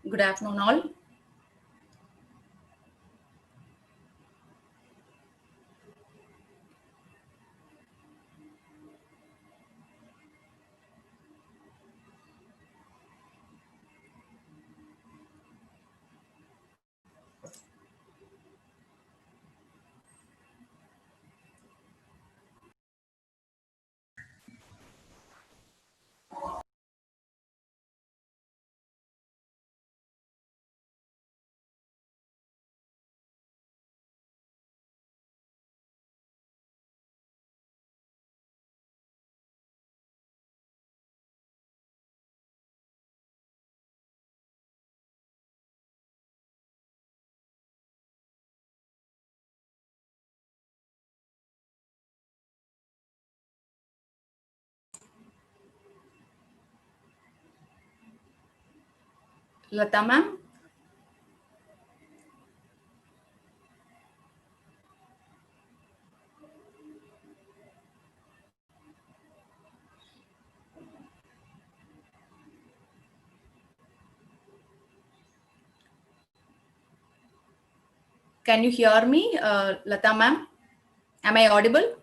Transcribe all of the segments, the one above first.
Good afternoon, all. Lata ma'am. Can you hear me, Lata ma'am? Am I audible?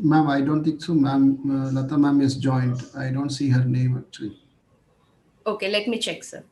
Ma'am, I don't think so. Ma'am, Lata ma'am is joined. I don't see her name actually. Okay, let me check, sir.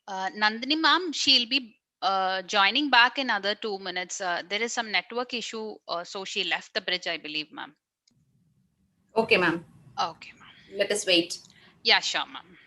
Nandini ma'am, she'll be joining back in another 2 minutes. There is some network issue, so she left the bridge, I believe, ma'am. Okay, ma'am. Okay, ma'am. Let us wait. Yeah, sure, ma'am.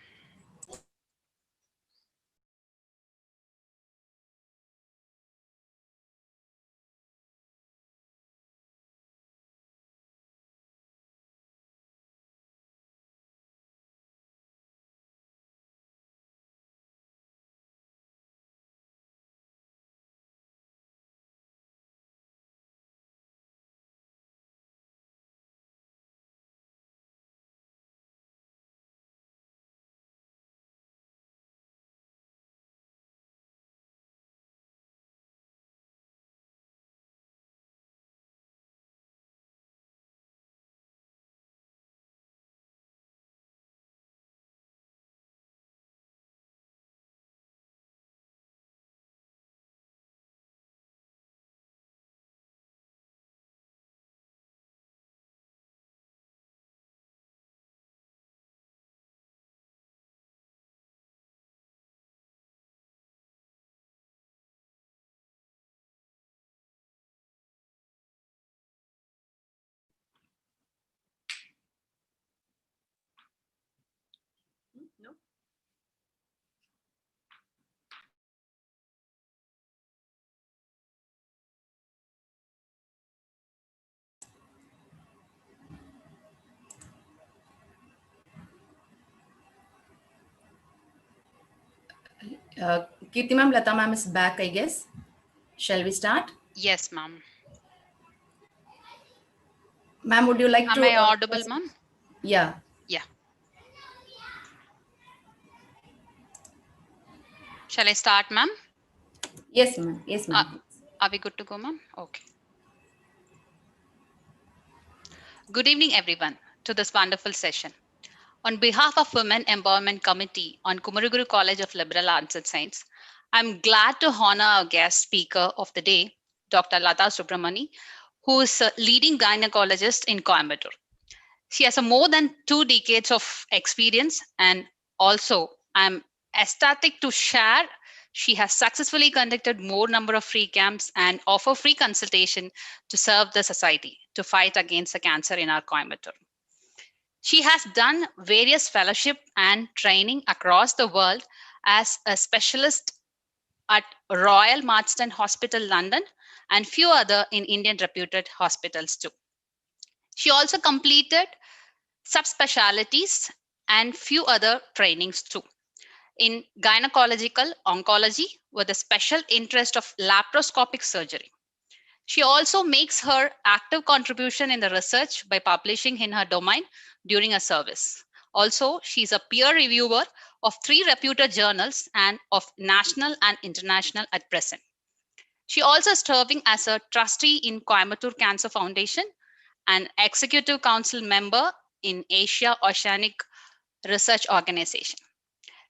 No. Kirti ma'am, Lata ma'am is back, I guess. Shall we start? Yes, ma'am. Ma'am, would you like Am to? I audible, ma'am? Yeah. Yeah. Shall I start, ma'am? Yes, ma'am. Yes, ma'am. Are we good to go, ma'am? Okay. Good evening, everyone, to this wonderful session. On behalf of Women Empowerment Committee on Kumaraguru College of Liberal Arts and Science, I'm glad to honor our guest speaker of the day, Dr. Lata Subramani, who is a leading gynecologist in Coimbatore. She has a more than 2 decades of experience, and also I'm ecstatic to share she has successfully conducted more number of free camps and offer free consultation to serve the society to fight against the cancer in our Coimbatore. She has done various fellowship and training across the world as a specialist at Royal Marsden Hospital, London, and few other in Indian reputed hospitals too. She also completed subspecialties and few other trainings too in gynecological oncology with a special interest of laparoscopic surgery. She also makes her active contribution in the research by publishing in her domain during her service. Also, she is a peer reviewer of 3 reputed journals and of national and international at present. She also is serving as a trustee in Coimbatore Cancer Foundation, an executive council member in Asia Oceanic Research Organization.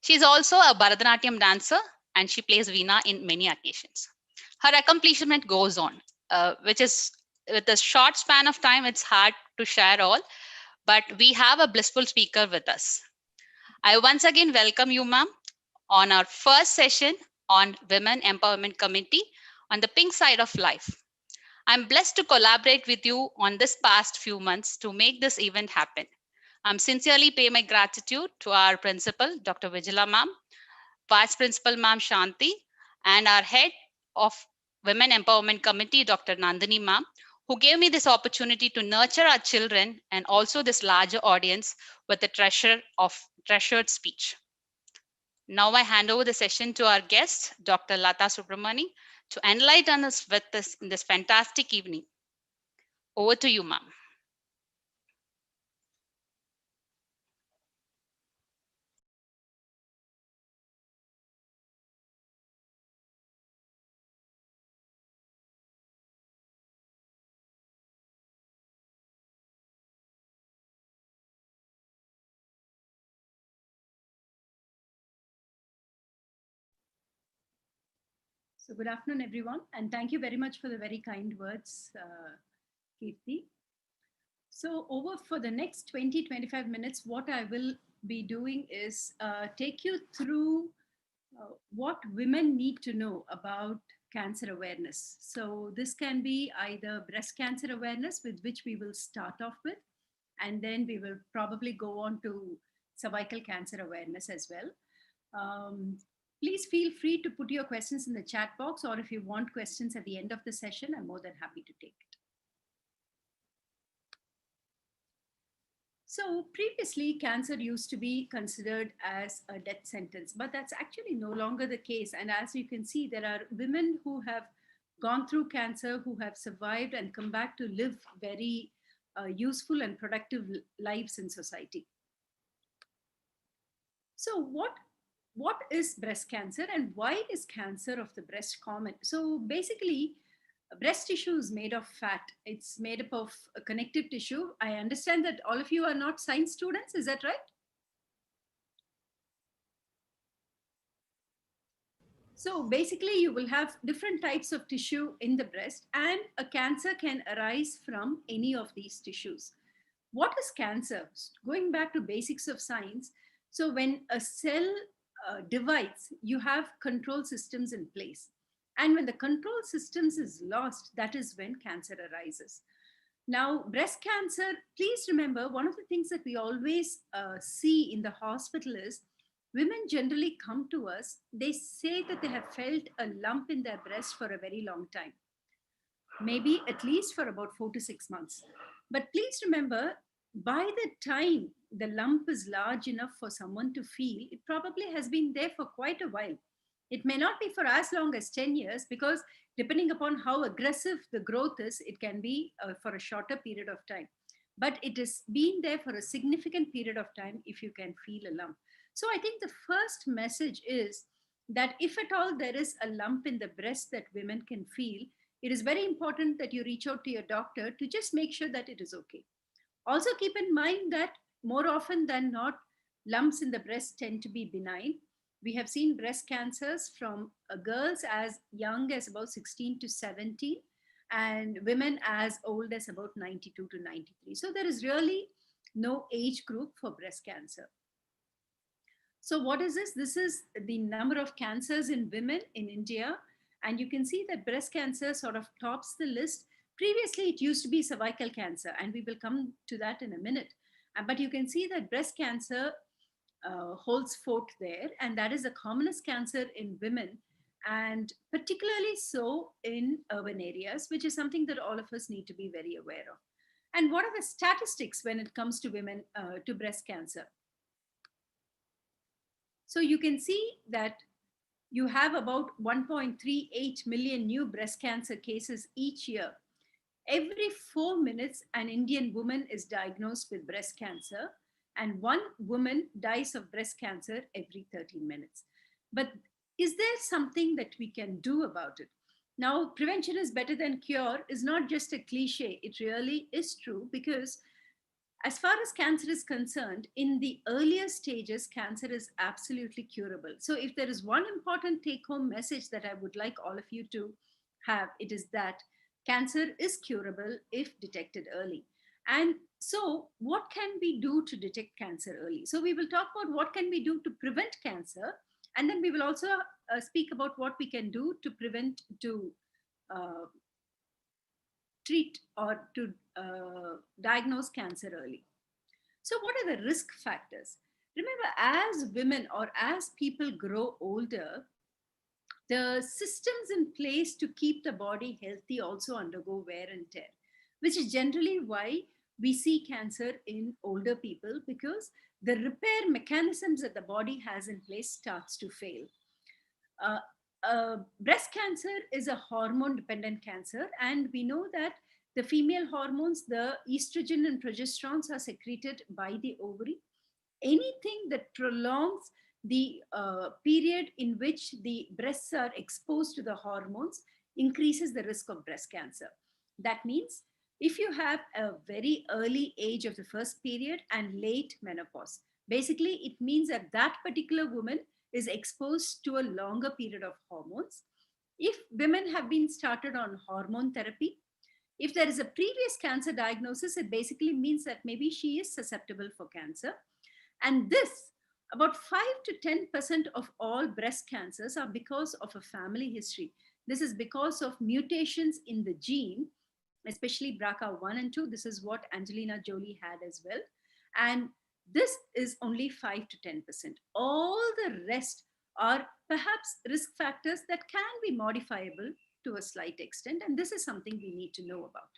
She is also a Bharatanatyam dancer and she plays Veena in many occasions. Her accomplishment goes on, which is with a short span of time, it's hard to share all, but we have a blissful speaker with us. I once again welcome you, ma'am, on our first session on Women Empowerment Committee on the pink side of life. I'm blessed to collaborate with you on this past few months to make this event happen. I'm sincerely pay my gratitude to our principal, Dr. Vijala ma'am, Vice Principal ma'am Shanti, and our head of Women Empowerment Committee, Dr. Nandini ma'am, who gave me this opportunity to nurture our children and also this larger audience with the treasured speech. Now I hand over the session to our guest, Dr. Lata Subramani, to enlighten us with this in this fantastic evening. Over to you, ma'am. So good afternoon, everyone, and thank you very much for the very kind words, Kirti. So over for the next 20-25 minutes, what I will be doing is take you through what women need to know about cancer awareness. So this can be either breast cancer awareness, with which we will start off with, and then we will probably go on to cervical cancer awareness as well. Please feel free to put your questions in the chat box, or if you want questions at the end of the session, I'm more than happy to take it. So previously, cancer used to be considered as a death sentence, but that's actually no longer the case. And as you can see, there are women who have gone through cancer, who have survived and come back to live very useful and productive lives in society. So what is breast cancer and why is cancer of the breast common? So basically, breast tissue is made of fat. It's made up of a connective tissue. I understand that all of you are not science students. Is that right? So basically, you will have different types of tissue in the breast, and a cancer can arise from any of these tissues. What is cancer? Going back to basics of science. So when a cell divides, you have control systems in place. And when the control systems is lost, that is when cancer arises. Now, breast cancer, please remember, one of the things that we always see in the hospital is women generally come to us, they say that they have felt a lump in their breast for a very long time, maybe at least for about 4 to 6 months. But please remember, by the time the lump is large enough for someone to feel, it probably has been there for quite a while. It may not be for as long as 10 years, because depending upon how aggressive the growth is, it can be for a shorter period of time. But it has been there for a significant period of time if you can feel a lump. So I think the first message is, that if at all there is a lump in the breast that women can feel, it is very important that you reach out to your doctor to just make sure that it is okay. Also, keep in mind that more often than not, lumps in the breast tend to be benign. We have seen breast cancers from girls as young as about 16 to 17 and women as old as about 92 to 93. So there is really no age group for breast cancer. So what is this? This is the number of cancers in women in India. And you can see that breast cancer sort of tops the list. Previously, it used to be cervical cancer, and we will come to that in a minute. But you can see that breast cancer holds forth there, and that is the commonest cancer in women, and particularly so in urban areas, which is something that all of us need to be very aware of. And what are the statistics when it comes to women to breast cancer? So you can see that you have about 1.38 million new breast cancer cases each year. Every 4 minutes, an Indian woman is diagnosed with breast cancer, and one woman dies of breast cancer every 13 minutes. But is there something that we can do about it? Now, prevention is better than cure is not just a cliche. It really is true, because as far as cancer is concerned, in the earlier stages, cancer is absolutely curable. So if there is one important take-home message that I would like all of you to have, it is that cancer is curable if detected early. And so what can we do to detect cancer early? So we will talk about what can we do to prevent cancer, and then we will also speak about what we can do to prevent, to treat or to diagnose cancer early. So what are the risk factors? Remember, as women or as people grow older, the systems in place to keep the body healthy also undergo wear and tear, which is generally why we see cancer in older people, because the repair mechanisms that the body has in place starts to fail. Uh, Breast cancer is a hormone dependent cancer, and we know that the female hormones, the estrogen and progesterones, are secreted by the ovary. Anything that prolongs the period in which the breasts are exposed to the hormones increases the risk of breast cancer. That means if you have a very early age of the first period and late menopause, basically it means that that particular woman is exposed to a longer period of hormones. If women have been started on hormone therapy, if there is a previous cancer diagnosis, it basically means that maybe she is susceptible for cancer. And this, about 5 to 10% of all breast cancers are because of a family history. This is because of mutations in the gene, especially BRCA1 and 2. This is what Angelina Jolie had as well. And this is only 5 to 10%. All the rest are perhaps risk factors that can be modifiable to a slight extent. And this is something we need to know about.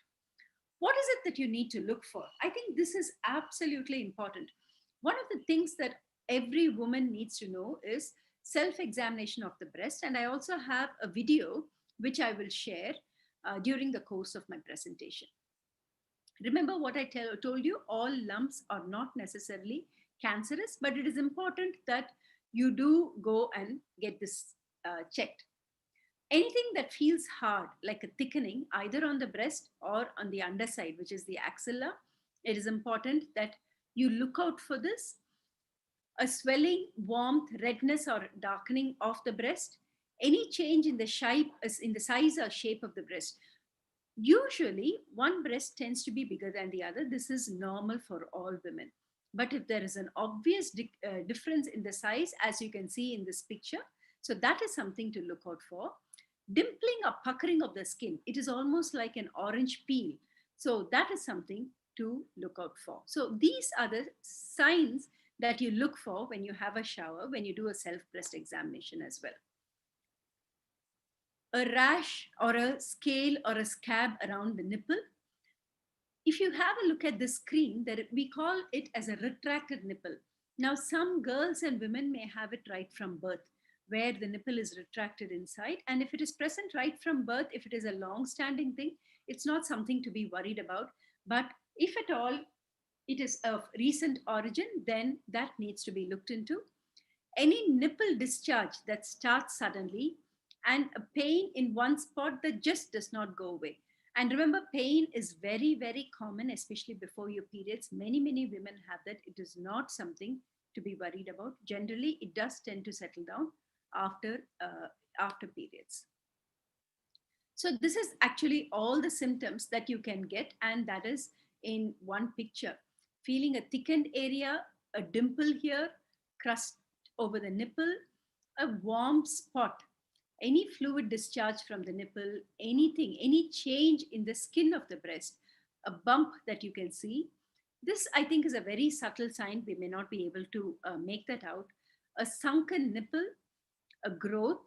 What is it that you need to look for? I think this is absolutely important. One of the things that every woman needs to know is self-examination of the breast. And I also have a video which I will share during the course of my presentation. Remember what I told you, all lumps are not necessarily cancerous, but it is important that you do go and get this checked. Anything that feels hard, like a thickening, either on the breast or on the underside, which is the axilla, it is important that you look out for this. A swelling, warmth, redness, or darkening of the breast, any change in the shape, in the size or shape of the breast. Usually, one breast tends to be bigger than the other. This is normal for all women. But if there is an obvious difference in the size, as you can see in this picture, so that is something to look out for. Dimpling or puckering of the skin, it is almost like an orange peel. So that is something to look out for. So these are the signs that you look for when you have a shower, when you do a self-breast examination as well. A rash or a scale or a scab around the nipple. If you have a look at the screen, we call it as a retracted nipple. Now, some girls and women may have it right from birth, where the nipple is retracted inside. And if it is present right from birth, if it is a long-standing thing, it's not something to be worried about. But if at all it is of recent origin, then that needs to be looked into. Any nipple discharge that starts suddenly, and a pain in one spot that just does not go away. And remember, pain is very, very common, especially before your periods. Many women have that. It is not something to be worried about. Generally, it does tend to settle down after periods. So this is actually all the symptoms that you can get, and that is in one picture. Feeling a thickened area, a dimple here, crust over the nipple, a warm spot, any fluid discharge from the nipple, anything, any change in the skin of the breast, a bump that you can see. This, I think, is a very subtle sign. We may not be able to make that out. A sunken nipple, a growth.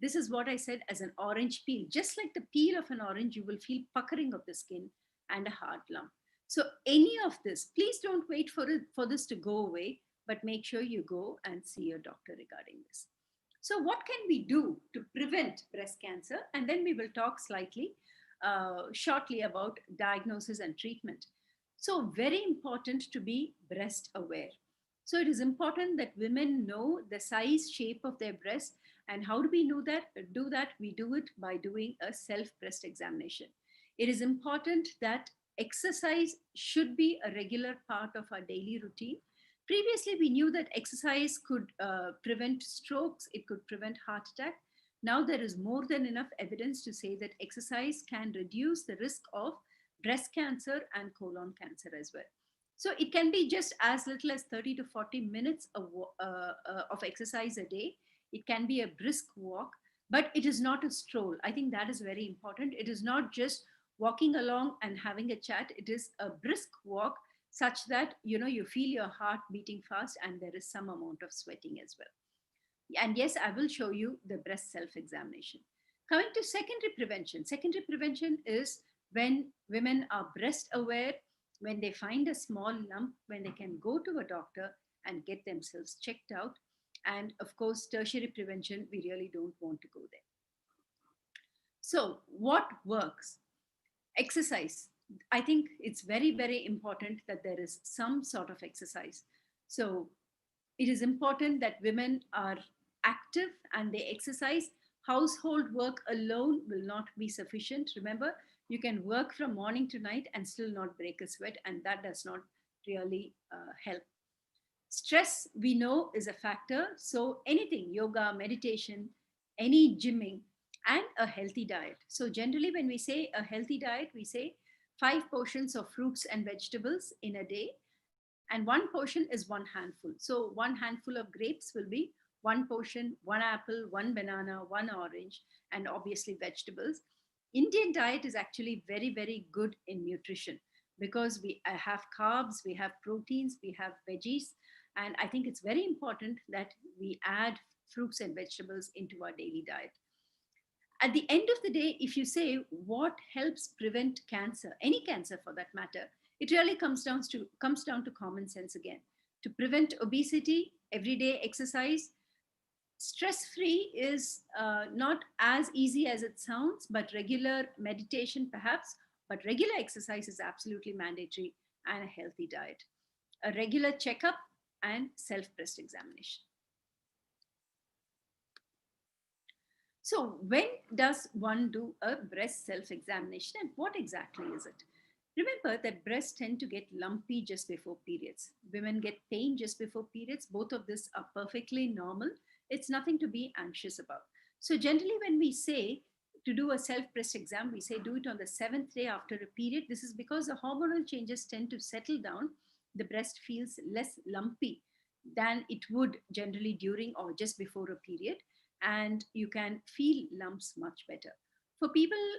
This is what I said as an orange peel. Just like the peel of an orange, you will feel puckering of the skin and a hard lump. So any of this, please don't wait for this to go away, but make sure you go and see your doctor regarding this. So what can we do to prevent breast cancer? And then we will talk slightly shortly about diagnosis and treatment. So very important to be breast aware. So it is important that women know the size, shape of their breast. And how do we know that? Do that? We do it by doing a self breast examination. It is important that exercise should be a regular part of our daily routine. Previously, we knew that exercise could prevent strokes, it could prevent heart attack. Now there is more than enough evidence to say that exercise can reduce the risk of breast cancer and colon cancer as well. So it can be just as little as 30 to 40 minutes of exercise a day. It can be a brisk walk, but it is not a stroll. I think that is very important. It is not just walking along and having a chat. It is a brisk walk such that you feel your heart beating fast and there is some amount of sweating as well. And yes, I will show you the breast self-examination. Coming to secondary prevention. Secondary prevention is when women are breast aware, when they find a small lump, when they can go to a doctor and get themselves checked out. And of course, tertiary prevention, we really don't want to go there. So what works? Exercise. I think it's very important that there is some sort of exercise. So it is important that women are active and they exercise. Household work alone will not be sufficient. Remember, you can work from morning to night and still not break a sweat, and that does not really help. Stress, we know, is a factor. So anything, yoga, meditation, any gymming, and a healthy diet. So generally, when we say a healthy diet, we say 5 portions of fruits and vegetables in a day, and 1 portion is 1 handful. So 1 handful of grapes will be 1 portion, 1 apple, 1 banana, 1 orange, and obviously vegetables. Indian diet is actually very good in nutrition because we have carbs, we have proteins, we have veggies, and I think it's very important that we add fruits and vegetables into our daily diet. At the end of the day, if you say what helps prevent cancer, any cancer for that matter, it really comes down to common sense again. To prevent obesity, everyday exercise. Stress-free is not as easy as it sounds, but regular meditation perhaps, but regular exercise is absolutely mandatory, and a healthy diet. A regular checkup and self-breast examination. So when does one do a breast self-examination and what exactly is it? Remember that breasts tend to get lumpy just before periods. Women get pain just before periods. Both of this are perfectly normal. It's nothing to be anxious about. So generally when we say to do a self-breast exam, we say do it on the 7th day after a period. This is because the hormonal changes tend to settle down. The breast feels less lumpy than it would generally during or just before a period, and you can feel lumps much better. For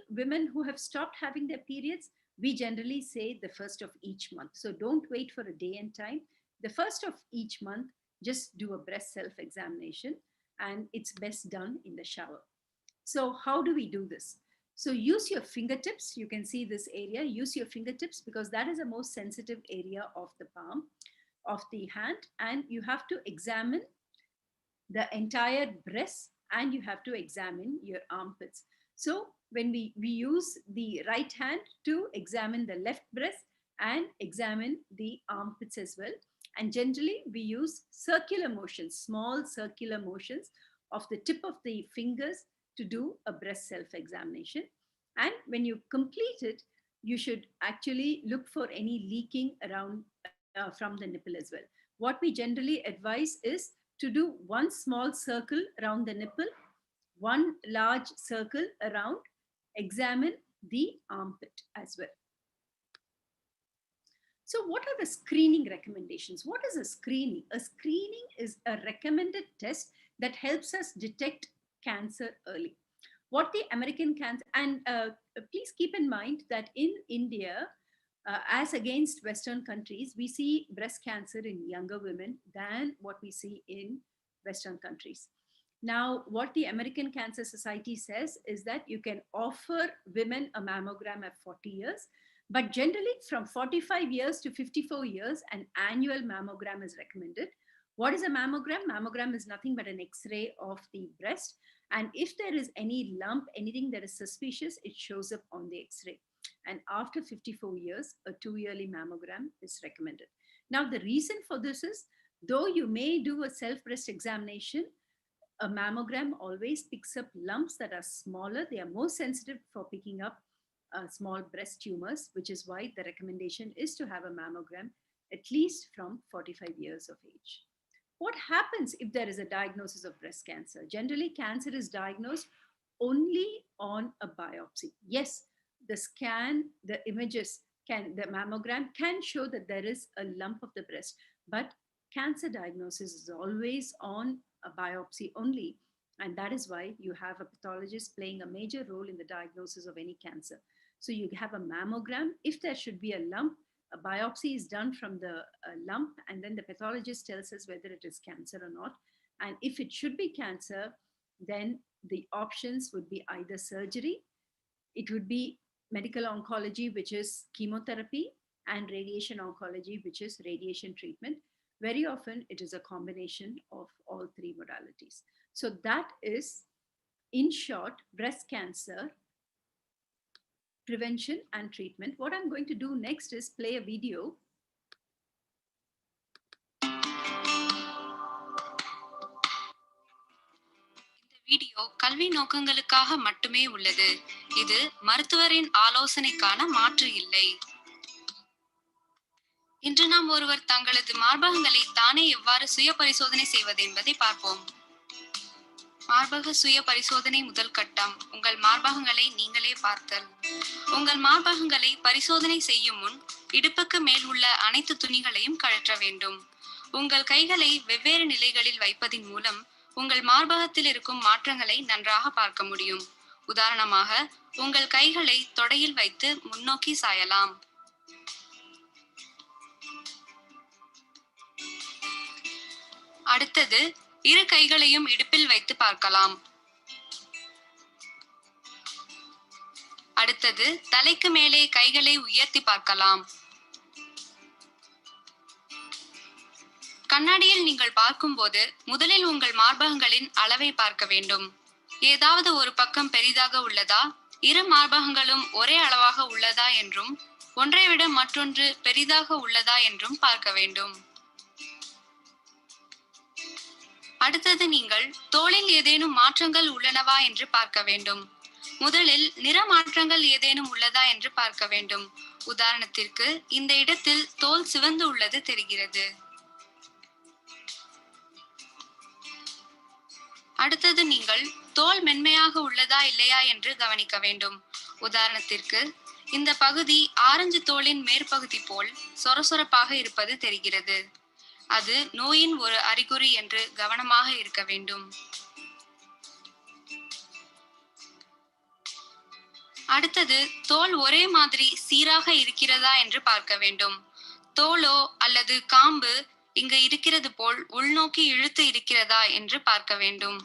women who have stopped having their periods, we generally say the first of each month. So don't wait for a day and time. The first of each month, just do a breast self-examination, and it's best done in the shower. So how do we do this? So use your fingertips. You can see this area. Use your fingertips because that is the most sensitive area of the palm of the hand, and you have to examine the entire breast and you have to examine your armpits. So when we use the right hand to examine the left breast and examine the armpits as well. And generally, we use circular motions, small circular motions of the tip of the fingers to do a breast self-examination. And when you complete it, you should actually look for any leaking around from the nipple as well. What we generally advise is to do one small circle around the nipple, one large circle around, examine the armpit as well. So what are the screening recommendations? What is a screening? A screening is a recommended test that helps us detect cancer early. What the American Cancer, and please keep in mind that in India, as against Western countries, we see breast cancer in younger women than what we see in Western countries. Now, what the American Cancer Society says is that you can offer women a mammogram at 40 years, but generally from 45 years to 54 years, an annual mammogram is recommended. What is a mammogram? Mammogram is nothing but an X-ray of the breast. And if there is any lump, anything that is suspicious, it shows up on the X-ray. And after 54 years, a 2-yearly mammogram is recommended. Now, the reason for this is, though you may do a self-breast examination, a mammogram always picks up lumps that are smaller. They are more sensitive for picking up small breast tumors, which is why the recommendation is to have a mammogram at least from 45 years of age. What happens if there is a diagnosis of breast cancer? Generally, cancer is diagnosed only on a biopsy. Yes, the scan, the images, the mammogram can show that there is a lump of the breast, but cancer diagnosis is always on a biopsy only. And that is why you have a pathologist playing a major role in the diagnosis of any cancer. So you have a mammogram. If there should be a lump, a biopsy is done from the lump, and then the pathologist tells us whether it is cancer or not. And if it should be cancer, then the options would be either surgery, it would be medical oncology, which is chemotherapy, and radiation oncology, which is radiation treatment. Very often, it is a combination of all three modalities. So that is, in short, breast cancer prevention and treatment. What I'm going to do next is play a video. Video கல்வி நோக்கங்களுக்காக மட்டுமே உள்ளது. இது மருத்துவரின் ஆலோசனைக்கான மாற்று இல்லை. இன்று நாம் ஒருவர் தங்களது மார்பகங்களை தானே எவ்வாறு சுய பரிசோதனை செய்வது என்பதை பார்ப்போம். மார்பக சுய பரிசோதனை முதல் கட்டம், உங்கள் மார்பகங்களை நீங்களே பார்த்தல். உங்கள் மார்பகங்களை பரிசோதனை செய்யும் முன் இடுப்புக்கு மேல் உள்ள அனைத்து துணிகளையும் கழற்ற வேண்டும். உங்கள் கைகளை வெவ்வேறு நிலைகளில் வைப்பதின் மூலம் உங்கள் மார்பகத்தில் இருக்கும் மாற்றங்களை நன்றாக பார்க்க முடியும். உதாரணமாக, உங்கள் கைகளை தொடையில் வைத்து முன்னோக்கி சாயலாம். அடுத்தது, இரு கைகளையும் இடுப்பில் வைத்து பார்க்கலாம். அடுத்தது, தலைக்கு மேலே கைகளை உயர்த்தி பார்க்கலாம். கண்ணாடியில் நீங்கள் பார்க்கும்போது முதலில் உங்கள் மார்பகங்களின் அளவை பார்க்க வேண்டும். ஏதாவது ஒரு பக்கம் பெரிதாக உள்ளதா, இரு மார்பகங்களும் ஒரே அளவாக உள்ளதா என்றும், ஒன்றை விட மற்றொன்று பெரிதாக உள்ளதா என்றும் பார்க்க வேண்டும். அடுத்தது, நீங்கள் தோலில் ஏதேனும் மாற்றங்கள் உள்ளனவா என்று பார்க்க வேண்டும். முதலில் நிற மாற்றங்கள் ஏதேனும் உள்ளதா என்று பார்க்க வேண்டும். உதாரணத்திற்கு, இந்த இடத்தில் தோல் சிவந்து உள்ளது தெரிகிறது. அடுத்தது, நீங்கள் தோல் மென்மையாக உள்ளதா இல்லையா என்று கவனிக்க வேண்டும். உதாரணத்திற்கு, இந்த பகுதி ஆரஞ்சு தோலின் மேற்பகுதி போல் சொரசொரப்பாக இருப்பது தெரிகிறது. அது நோயின் ஒரு அறிகுறி என்று கவனமாக இருக்க வேண்டும். அடுத்தது, தோல் ஒரே மாதிரி சீராக இருக்கிறதா என்று பார்க்க வேண்டும். தோலோ அல்லது காம்பு இங்கு இருக்கிறது போல் உள்நோக்கி இழுத்து இருக்கிறதா என்று பார்க்க வேண்டும்.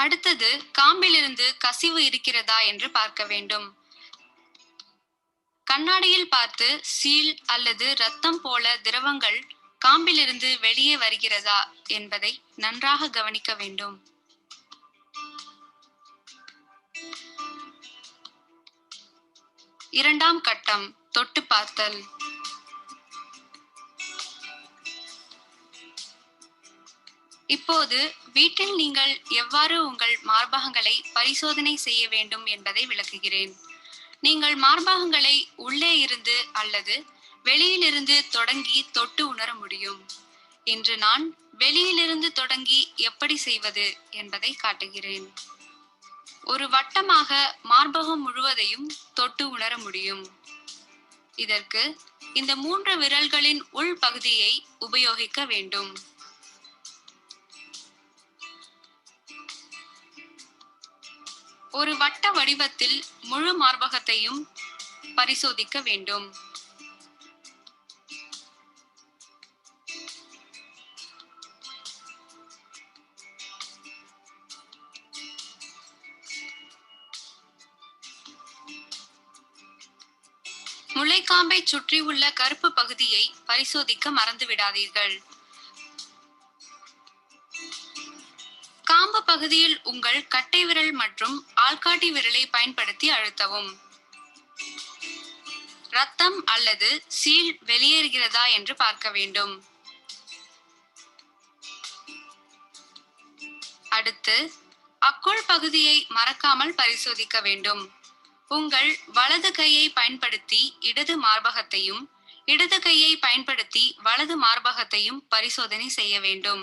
அடுத்தது, காம்பிலிருந்து கசிவு இருக்கிறதா என்று பார்க்க வேண்டும். கண்ணாடியில் பார்த்து சீல் அல்லது இரத்தம் போல திரவங்கள் காம்பிலிருந்து வெளியே வருகிறதா என்பதை நன்றாக கவனிக்க வேண்டும். இரண்டாம் கட்டம் தொட்டு பார்த்தல். இப்போது வீட்டில் நீங்கள் எவ்வாறு உங்கள் மார்பகங்களை பரிசோதனை செய்ய வேண்டும் என்பதை விளக்குகிறேன். நீங்கள் மார்பகங்களை உள்ளே இருந்து அல்லது வெளியிலிருந்து தொடங்கி தொட்டு உணர முடியும். இன்று நான் வெளியிலிருந்து தொடங்கி எப்படி செய்வது என்பதை காட்டுகிறேன். ஒரு வட்டமாக மார்பகம் முழுவதையும் தொட்டு உணர முடியும். இதற்கு இந்த 3 விரல்களின் உள் பகுதியை உபயோகிக்க வேண்டும். ஒரு வட்ட வடிவத்தில் முழு மார்பகத்தையும் பரிசோதிக்க வேண்டும். முளைக்காம்பை சுற்றி உள்ள கருப்பு பகுதியை பரிசோதிக்க மறந்து விடாதீர்கள். காம்பு பகுதியில் உங்கள் கட்டை விரல் மற்றும் ஆள்காட்டி விரலை பயன்படுத்தி அழுத்தவும். ரத்தம் அல்லது சீழ் வெளியேறுகிறதா என்று பார்க்க வேண்டும். அடுத்து அக்குள் பகுதியை மறக்காமல் பரிசோதிக்க வேண்டும். உங்கள் வலது கையை பயன்படுத்தி இடது மார்பகத்தையும் இடது கையை பயன்படுத்தி வலது மார்பகத்தையும் பரிசோதனை செய்ய வேண்டும்.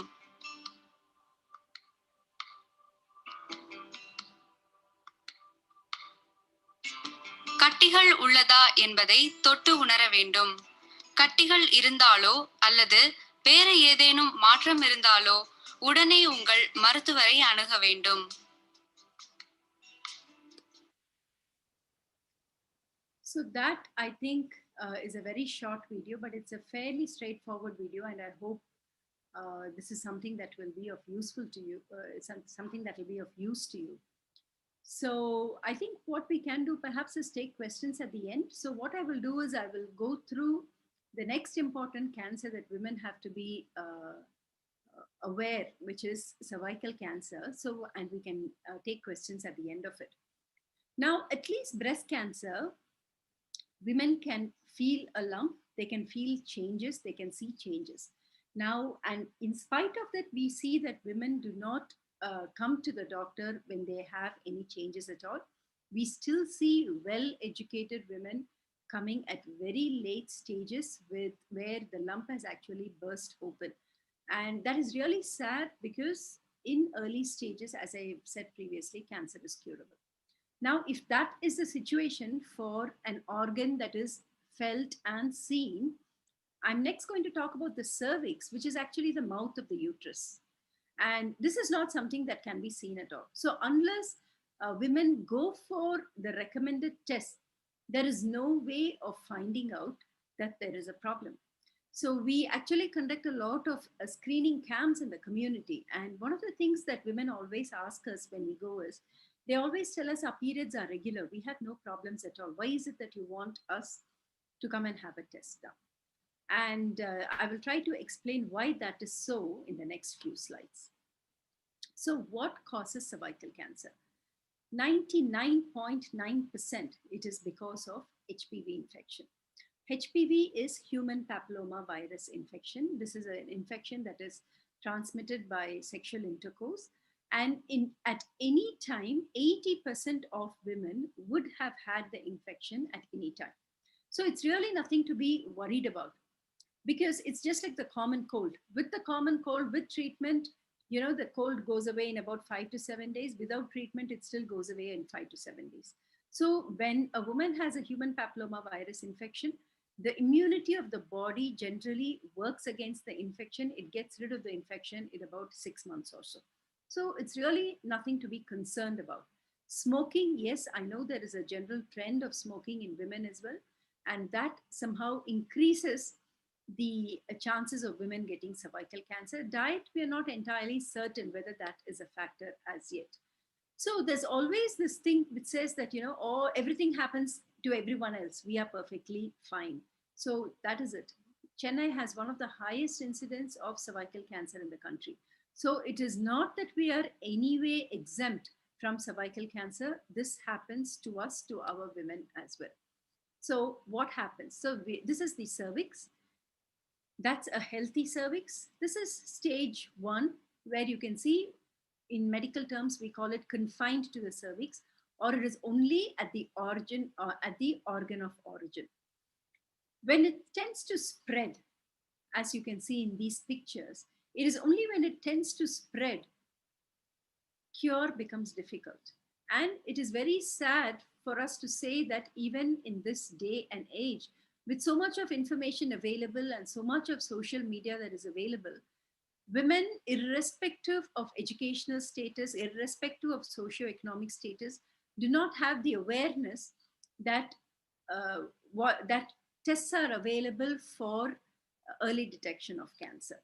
கட்டிகள் உள்ளதா என்பதை தொட்டு உணர வேண்டும். கட்டிகள் இருந்தாலோ அல்லது வேறு ஏதேனும் மாற்றம் இருந்தாலோ உடனே உங்கள் மருத்துவரை அணுக வேண்டும். So that, I think, is a very short video, but it's a fairly straightforward video, and I hope this is something that will be of useful to you, something that will be of use to you. So I think what we can do perhaps is take questions at the end. So what I will do is I will go through the next important cancer that women have to be aware, which is cervical cancer. So, and we can take questions at the end of it. Now, at least breast cancer, women can feel a lump, they can feel changes, they can see changes. Now, and in spite of that, we see that women do not come to the doctor when they have any changes at all. We still see well-educated women coming at very late stages where the lump has actually burst open. And that is really sad because in early stages, as I said previously, cancer is curable. Now, if that is the situation for an organ that is felt and seen, I'm next going to talk about the cervix, which is actually the mouth of the uterus. And this is not something that can be seen at all. So unless women go for the recommended test, there is no way of finding out that there is a problem. So we actually conduct a lot of screening camps in the community. And one of the things that women always ask us when we go is, they always tell us our periods are regular. We have no problems at all. Why is it that you want us to come and have a test done? And I will try to explain why that is so in the next few slides. So what causes cervical cancer? 99.9% it is because of HPV infection. HPV is human papilloma virus infection. This is an infection that is transmitted by sexual intercourse. And at any time, 80% of women would have had the infection at any time. So it's really nothing to be worried about, because it's just like the common cold. With the common cold, with treatment, you know, the cold goes away in about 5 to 7 days. Without treatment, it still goes away in 5 to 7 days. So when a woman has a human papilloma virus infection, the immunity of the body generally works against the infection. It gets rid of the infection in about 6 months or so. So it's really nothing to be concerned about. Smoking, yes, I know there is a general trend of smoking in women as well, and that somehow increases the chances of women getting cervical cancer. Diet, we are not entirely certain whether that is a factor as yet. So there's always this thing which says that, you know, oh, everything happens to everyone else. We are perfectly fine. So that is it. Chennai has one of the highest incidence of cervical cancer in the country. So it is not that we are anyway exempt from cervical cancer. This happens to us, to our women as well. So what happens? So this is the cervix. That's a healthy cervix. This is stage 1, where you can see, in medical terms, we call it confined to the cervix, or it is only at the origin or at the organ of origin. When it tends to spread, as you can see in these pictures, it is only when it tends to spread, cure becomes difficult. And it is very sad for us to say that even in this day and age, with so much of information available and so much of social media that is available, women, irrespective of educational status, irrespective of socioeconomic status, do not have the awareness that that tests are available for early detection of cancer.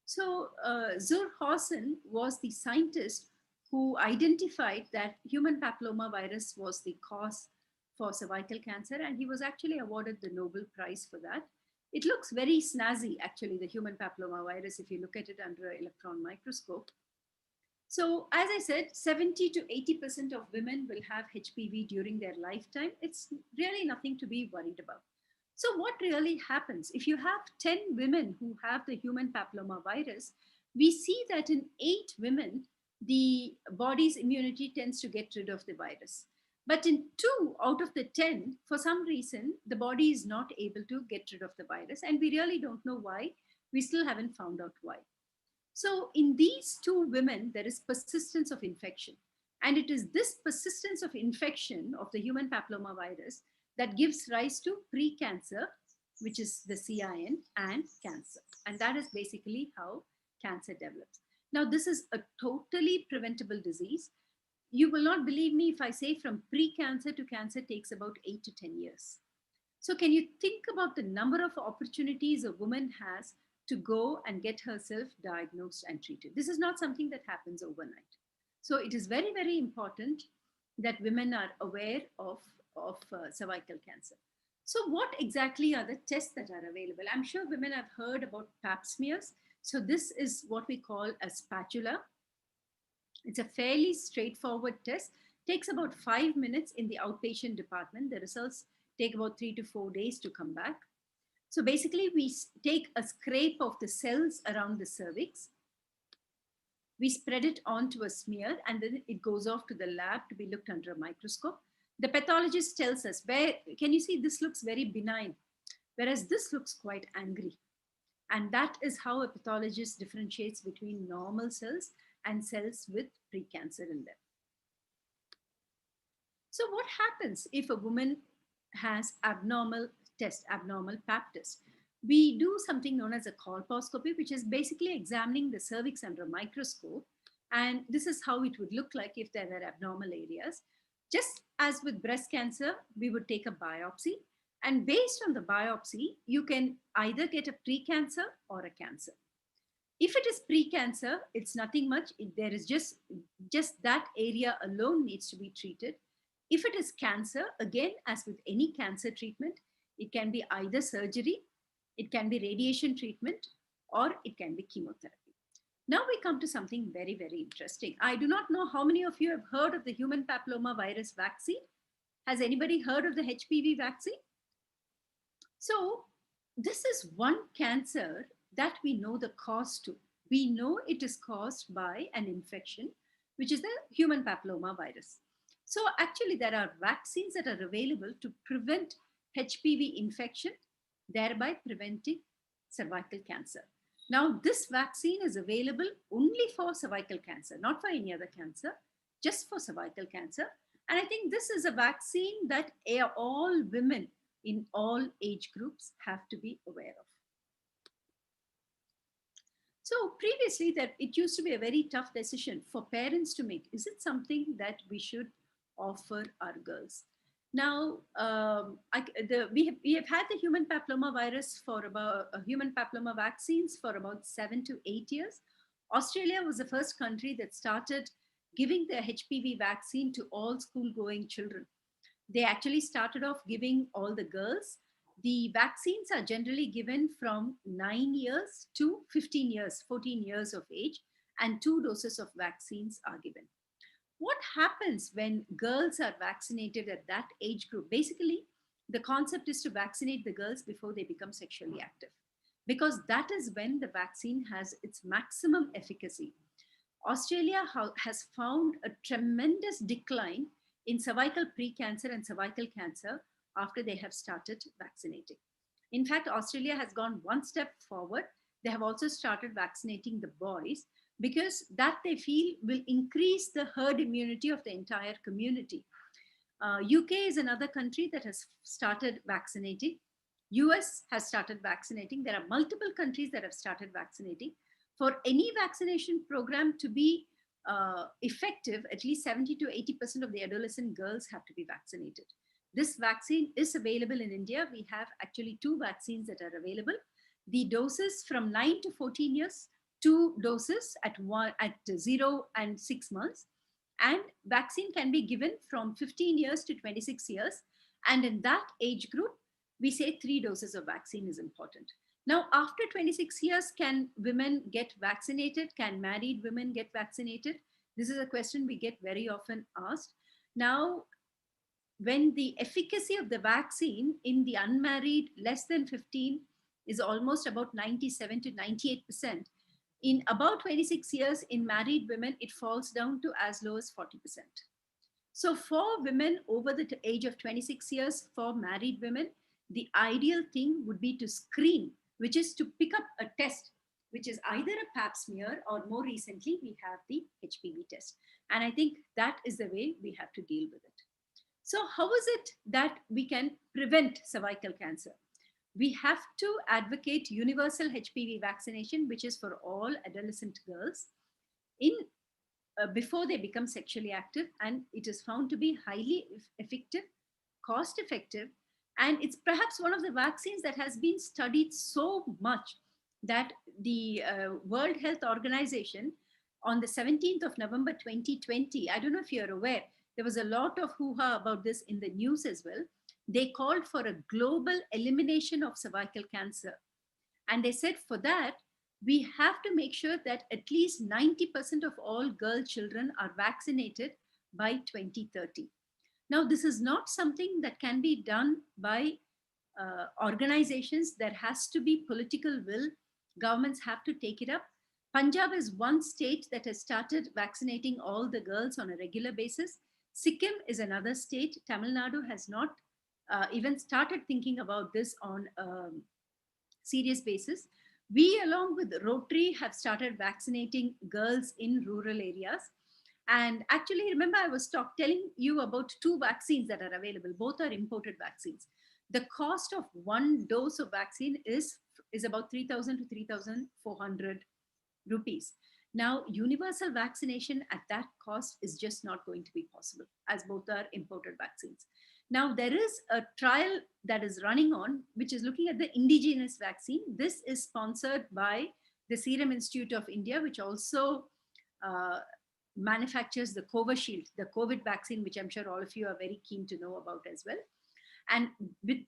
So Zur Hausen was the scientist who identified that human papillomavirus was the cause for cervical cancer, and he was actually awarded the Nobel Prize for that. It looks very snazzy, actually, the human papillomavirus, if you look at it under an electron microscope. So, as I said, 70 to 80% of women will have HPV during their lifetime. It's really nothing to be worried about. So, what really happens? If you have 10 women who have the human papillomavirus, we see that in 8 women, the body's immunity tends to get rid of the virus. But in 2 out of the 10, for some reason, the body is not able to get rid of the virus. And we really don't know why. We still haven't found out why. So, in these 2 women, there is persistence of infection. And it is this persistence of infection of the human papillomavirus that gives rise to precancer, which is the CIN, and cancer. And that is basically how cancer develops. Now, this is a totally preventable disease. You will not believe me if I say from pre-cancer to cancer takes about 8 to 10 years. So can you think about the number of opportunities a woman has to go and get herself diagnosed and treated? This is not something that happens overnight. So it is very, very important that women are aware of cervical cancer. So what exactly are the tests that are available? I'm sure women have heard about pap smears. So this is what we call a spatula. It's a fairly straightforward test. Takes about 5 minutes in the outpatient department. The results take about 3 to 4 days to come back. So basically, we take a scrape of the cells around the cervix. We spread it onto a smear, and then it goes off to the lab to be looked under a microscope. The pathologist tells us, where can you see this looks very benign, whereas this looks quite angry. And that is how a pathologist differentiates between normal cells and cells with precancer in them. So what happens if a woman has abnormal pap test? We do something known as a colposcopy, which is basically examining the cervix under a microscope. And this is how it would look like if there were abnormal areas. Just as with breast cancer, we would take a biopsy. And based on the biopsy, you can either get a precancer or a cancer. If it is precancer, it's nothing much. There is just that area alone needs to be treated. If it is cancer, again, as with any cancer treatment, it can be either surgery, it can be radiation treatment, or it can be chemotherapy. Now we come to something very, very interesting. I do not know how many of you have heard of the human papillomavirus vaccine. Has anybody heard of the HPV vaccine? So this is one cancer that we know the cause to. We know it is caused by an infection, which is the human papillomavirus. So actually there are vaccines that are available to prevent HPV infection, thereby preventing cervical cancer. Now this vaccine is available only for cervical cancer, not for any other cancer, just for cervical cancer. And I think this is a vaccine that all women in all age groups have to be aware of. So previously that it used to be a very tough decision for parents to make. Is it something that we should offer our girls? Now, we have had the human papilloma virus for about human papilloma vaccines for about 7 to 8 years. Australia was the first country that started giving the HPV vaccine to all school-going children. They actually started off giving all the girls. The vaccines are generally given from 9 years to 15 years, 14 years of age, and 2 doses of vaccines are given. What happens when girls are vaccinated at that age group? Basically, the concept is to vaccinate the girls before they become sexually active, because that is when the vaccine has its maximum efficacy. Australia has found a tremendous decline in cervical precancer and cervical cancer after they have started vaccinating. In fact, Australia has gone one step forward. They have also started vaccinating the boys because that they feel will increase the herd immunity of the entire community. UK is another country that has started vaccinating. US has started vaccinating. There are multiple countries that have started vaccinating. For any vaccination program to be effective, at least 70 to 80% of the adolescent girls have to be vaccinated. This vaccine is available in India. We have actually 2 vaccines that are available. The doses from 9 to 14 years, 2 doses at 0 and 6 months. And vaccine can be given from 15 years to 26 years. And in that age group, we say 3 doses of vaccine is important. Now, after 26 years, can women get vaccinated? Can married women get vaccinated? This is a question we get very often asked. Now, when the efficacy of the vaccine in the unmarried less than 15 is almost about 97 to 98%, in about 26 years in married women, it falls down to as low as 40%. So for women over the age of 26 years, for married women, the ideal thing would be to screen, which is to pick up a test, which is either a pap smear or more recently, we have the HPV test. And I think that is the way we have to deal with it. So how is it that we can prevent cervical cancer? We have to advocate universal HPV vaccination, which is for all adolescent girls before they become sexually active. And it is found to be highly effective, cost effective. And it's perhaps one of the vaccines that has been studied so much that the World Health Organization on the 17th of November 2020, I don't know if you're aware, there was a lot of hoo-ha about this in the news as well. They called for a global elimination of cervical cancer. And they said for that, we have to make sure that at least 90% of all girl children are vaccinated by 2030. Now, this is not something that can be done by organizations. There has to be political will. Governments have to take it up. Punjab is one state that has started vaccinating all the girls on a regular basis. Sikkim is another state. Tamil Nadu has not even started thinking about this on a serious basis. We, along with Rotary, have started vaccinating girls in rural areas. And actually, remember, I was telling you about 2 vaccines that are available. Both are imported vaccines. The cost of 1 dose of vaccine is about 3,000 to 3,400 rupees. Now, universal vaccination at that cost is just not going to be possible, as both are imported vaccines. Now, there is a trial that is running on, which is looking at the indigenous vaccine. This is sponsored by the Serum Institute of India, which also manufactures the Covishield, the COVID vaccine, which I'm sure all of you are very keen to know about as well. And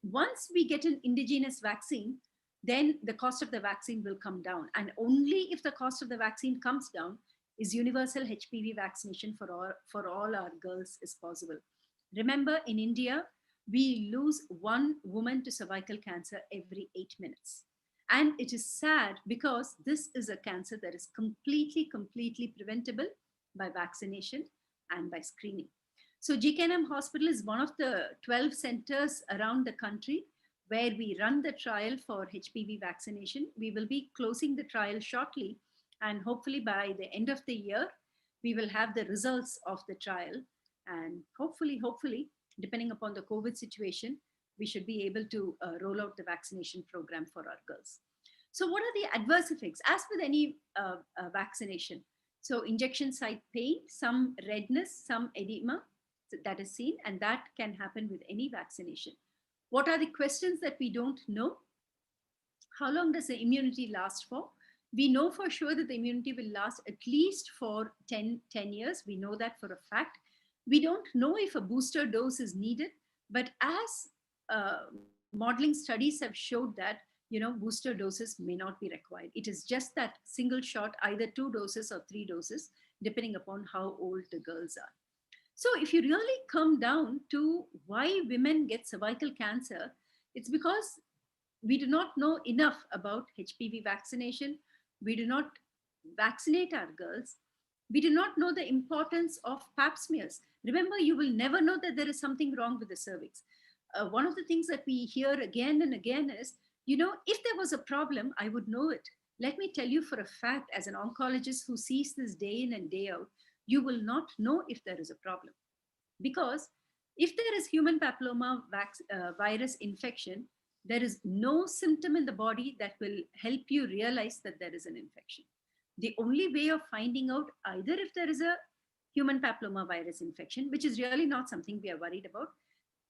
once we get an indigenous vaccine, then the cost of the vaccine will come down. And only if the cost of the vaccine comes down is universal HPV vaccination for all our girls is possible. Remember, in India, we lose 1 woman to cervical cancer every 8 minutes. And it is sad because this is a cancer that is completely preventable by vaccination and by screening. So GKNM Hospital is one of the 12 centers around the country where we run the trial for HPV vaccination. We will be closing the trial shortly, and hopefully by the end of the year, we will have the results of the trial. And hopefully, depending upon the COVID situation, we should be able to roll out the vaccination program for our girls. So what are the adverse effects? As with any vaccination, so injection site pain, some redness, some edema that is seen, and that can happen with any vaccination. What are the questions that we don't know? How long does the immunity last for? We know for sure that the immunity will last at least for 10 years. We know that for a fact. We don't know if a booster dose is needed, but as modeling studies have showed that, booster doses may not be required. It is just that single shot, either 2 doses or 3 doses, depending upon how old the girls are. So if you really come down to why women get cervical cancer, it's because we do not know enough about HPV vaccination. We do not vaccinate our girls. We do not know the importance of pap smears. Remember, you will never know that there is something wrong with the cervix. One of the things that we hear again and again is, if there was a problem, I would know it. Let me tell you for a fact, as an oncologist who sees this day in and day out, you will not know if there is a problem. Because if there is human papilloma virus infection, there is no symptom in the body that will help you realize that there is an infection. The only way of finding out either if there is a human papilloma virus infection, which is really not something we are worried about,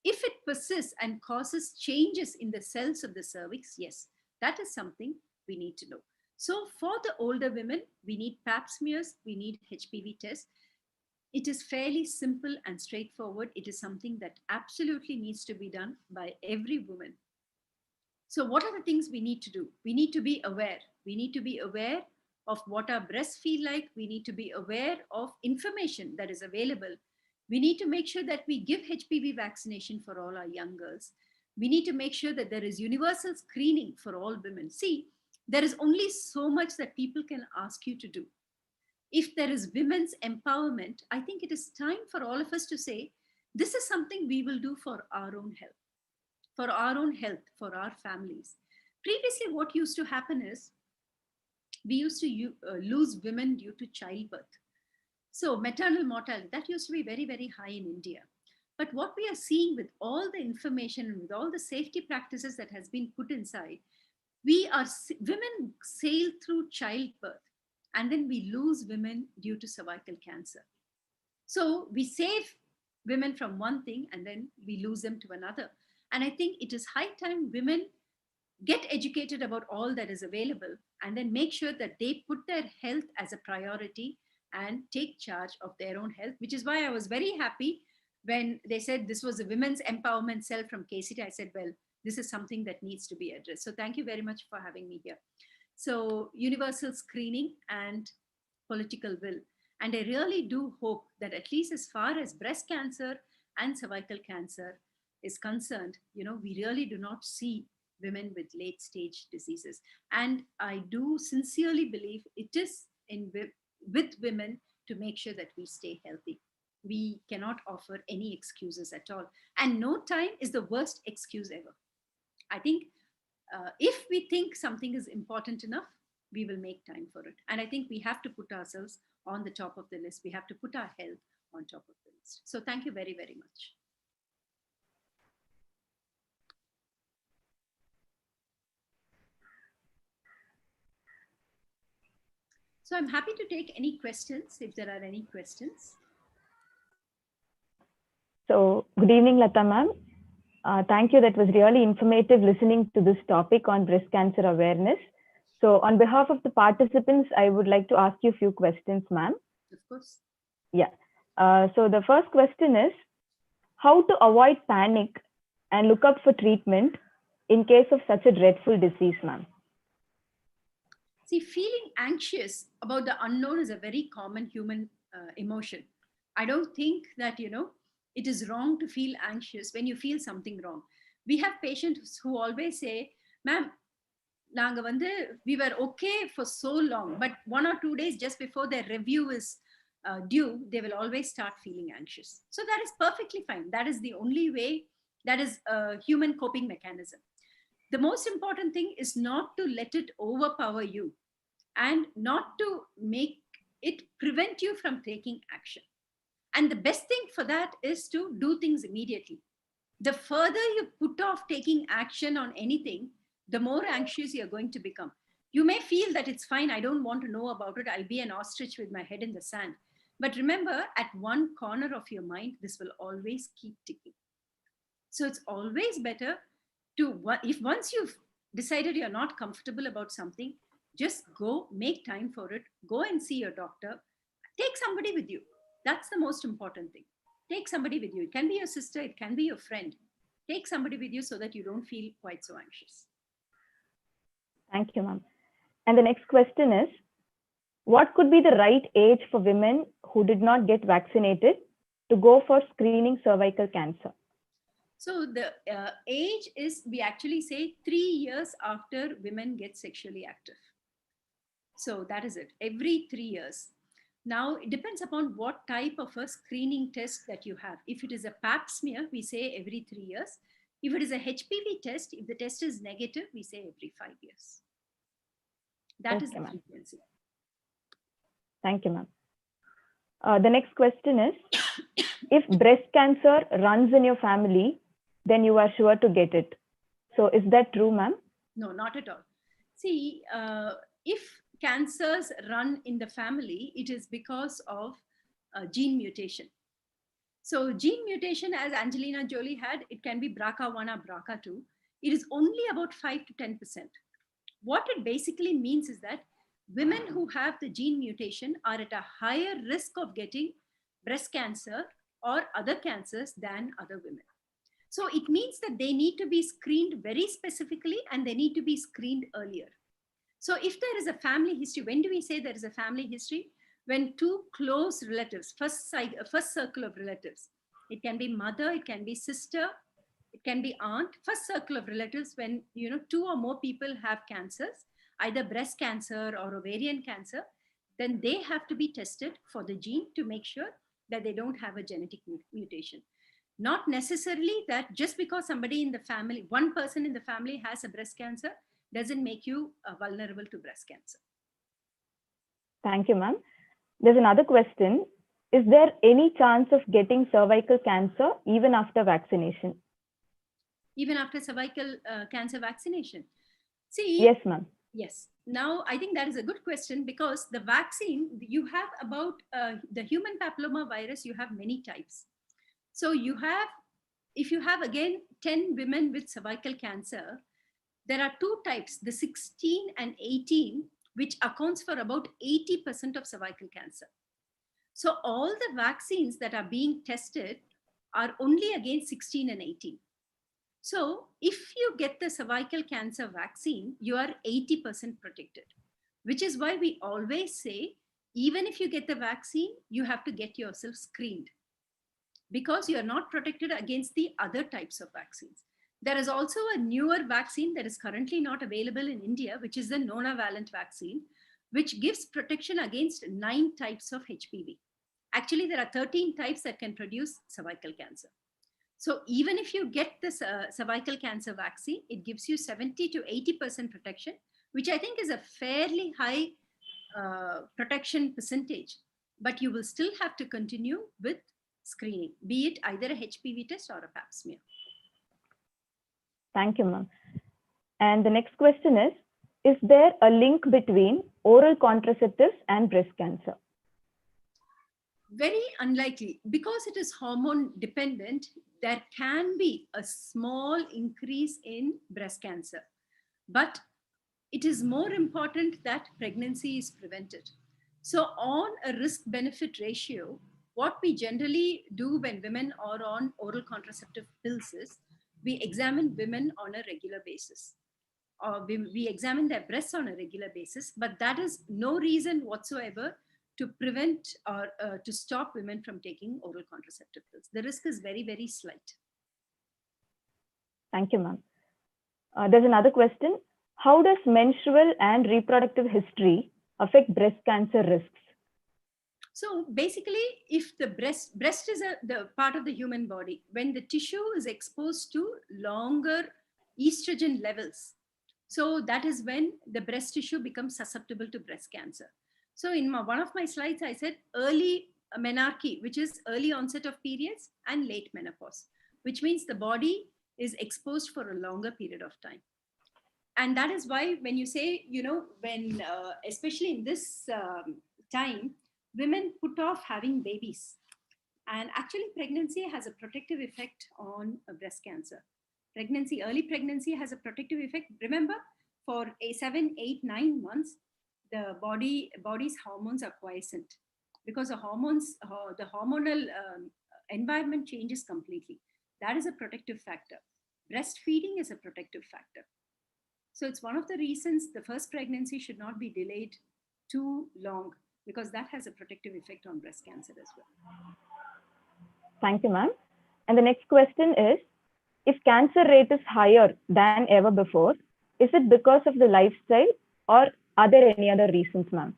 if it persists and causes changes in the cells of the cervix, yes, that is something we need to know. So for the older women, we need pap smears, we need HPV tests. It is fairly simple and straightforward. It is something that absolutely needs to be done by every woman. So what are the things we need to do? We need to be aware. We need to be aware of what our breasts feel like. We need to be aware of information that is available. We need to make sure that we give HPV vaccination for all our young girls. We need to make sure that there is universal screening for all women. See, there is only so much that people can ask you to do. If there is women's empowerment, I think it is time for all of us to say, this is something we will do for our own health, for our own health, for our families. Previously, what used to happen is we used to lose women due to childbirth. So maternal mortality, that used to be very, very high in India. But what we are seeing with all the information and with all the safety practices that has been put inside, women sail through childbirth and then we lose women due to cervical cancer. So we save women from one thing and then we lose them to another. And I think it is high time women get educated about all that is available and then make sure that they put their health as a priority and take charge of their own health, which is why I was very happy when they said this was a women's empowerment cell from KCT. I said, well, this is something that needs to be addressed. So thank you very much for having me here. So universal screening and political will. And I really do hope that at least as far as breast cancer and cervical cancer is concerned, we really do not see women with late stage diseases. And I do sincerely believe it is with women to make sure that we stay healthy. We cannot offer any excuses at all. And no time is the worst excuse ever. I think if we think something is important enough, we will make time for it. And I think we have to put ourselves on the top of the list. We have to put our health on top of the list. So thank you very, very much. So I'm happy to take any questions if there are any questions. So good evening, Lata ma'am. Thank you. That was really informative listening to this topic on breast cancer awareness. So on behalf of the participants, I would like to ask you a few questions, ma'am. Of course. Yeah. So the first question is, how to avoid panic and look up for treatment in case of such a dreadful disease, ma'am? See, feeling anxious about the unknown is a very common human emotion. I don't think that, it is wrong to feel anxious when you feel something wrong. We have patients who always say, ma'am, we were okay for so long, but 1 or 2 days just before their review is due, they will always start feeling anxious. So that is perfectly fine. That is the only way. That is a human coping mechanism. The most important thing is not to let it overpower you and not to make it prevent you from taking action. And the best thing for that is to do things immediately. The further you put off taking action on anything, the more anxious you're going to become. You may feel that it's fine, I don't want to know about it, I'll be an ostrich with my head in the sand. But remember, at one corner of your mind, this will always keep ticking. So it's always better to, if once you've decided you're not comfortable about something, just go make time for it, go and see your doctor, take somebody with you. That's the most important thing. Take somebody with you. It can be your sister, it can be your friend. Take somebody with you so that you don't feel quite so anxious. Thank you, ma'am. And the next question is, what could be the right age for women who did not get vaccinated to go for screening cervical cancer? So the age is, we actually say 3 years after women get sexually active. So that is it, every 3 years. Now, it depends upon what type of a screening test that you have. If it is a pap smear, we say every 3 years. If it is a HPV test, if the test is negative, we say every 5 years. That is the frequency. Thank you, ma'am. The next question is, if breast cancer runs in your family, then you are sure to get it. So is that true, ma'am? No, not at all. See, if cancers run in the family, it is because of gene mutation. So gene mutation, as Angelina Jolie had, it can be BRCA1 or BRCA2. It is only about 5 to 10%. What it basically means is that women who have the gene mutation are at a higher risk of getting breast cancer or other cancers than other women. So it means that they need to be screened very specifically and they need to be screened earlier. So if there is a family history, when do we say there is a family history? When two close relatives, first circle of relatives, it can be mother, it can be sister, it can be aunt, first circle of relatives, when two or more people have cancers, either breast cancer or ovarian cancer, then they have to be tested for the gene to make sure that they don't have a genetic mutation. Not necessarily that just because somebody in the family, one person in the family has a breast cancer, doesn't make you vulnerable to breast cancer. Thank you, ma'am. There's another question. Is there any chance of getting cervical cancer even after vaccination? Even after cervical cancer vaccination? See, yes, ma'am. Yes. Now, I think that is a good question, because the vaccine, you have about the human papilloma virus, you have many types. So you have, if you have again 10 women with cervical cancer, there are two types, the 16 and 18, which accounts for about 80% of cervical cancer. So all the vaccines that are being tested are only against 16 and 18. So if you get the cervical cancer vaccine, you are 80% protected, which is why we always say, even if you get the vaccine, you have to get yourself screened, because you are not protected against the other types of vaccines. There is also a newer vaccine that is currently not available in India, which is the nonavalent vaccine, which gives protection against 9 types of HPV. Actually, there are 13 types that can produce cervical cancer. So even if you get this cervical cancer vaccine, it gives you 70 to 80% protection, which I think is a fairly high protection percentage. But you will still have to continue with screening, be it either a HPV test or a pap smear. Thank you, ma'am. And the next question is there a link between oral contraceptives and breast cancer? Very unlikely, because it is hormone dependent. There can be a small increase in breast cancer, but it is more important that pregnancy is prevented. So on a risk benefit ratio, what we generally do when women are on oral contraceptive pills is we examine women on a regular basis, or we examine their breasts on a regular basis, but that is no reason whatsoever to prevent or to stop women from taking oral contraceptive pills. The risk is very, very slight. Thank you, ma'am. There's another question. How does menstrual and reproductive history affect breast cancer risks? So basically, if the breast is the part of the human body, when the tissue is exposed to longer estrogen levels, so that is when the breast tissue becomes susceptible to breast cancer. So in one of my slides, I said early menarche, which is early onset of periods, and late menopause, which means the body is exposed for a longer period of time. And that is why when you say, when, especially in this time, women put off having babies. And actually pregnancy has a protective effect on breast cancer. Early pregnancy has a protective effect. Remember, for 7, 8, 9 months, the body's hormones are quiescent, because the hormonal environment changes completely. That is a protective factor. Breastfeeding is a protective factor. So it's one of the reasons the first pregnancy should not be delayed too long, because that has a protective effect on breast cancer as well. Thank you, ma'am. And the next question is, if cancer rate is higher than ever before, is it because of the lifestyle or are there any other reasons, ma'am?